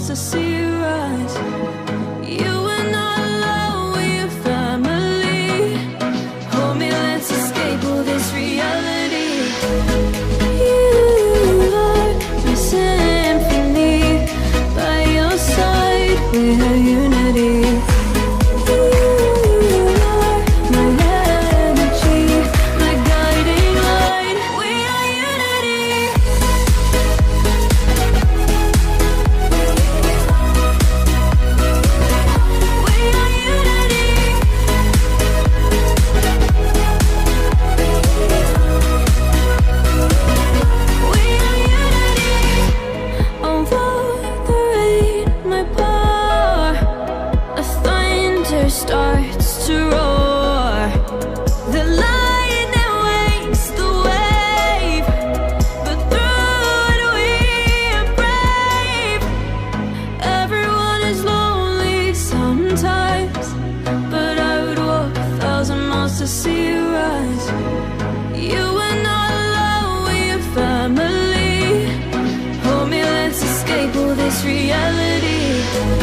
to see you rise. You were not alone, we're family. Hold me, let's escape all this reality. You are my symphony. By your side, we're unity. Starts to roar. The lightning wakes the wave, but through it we are brave. Everyone is lonely sometimes, but I would walk 1,000 miles to see you rise. You are not alone, we're family. Hold me, let's escape all this reality.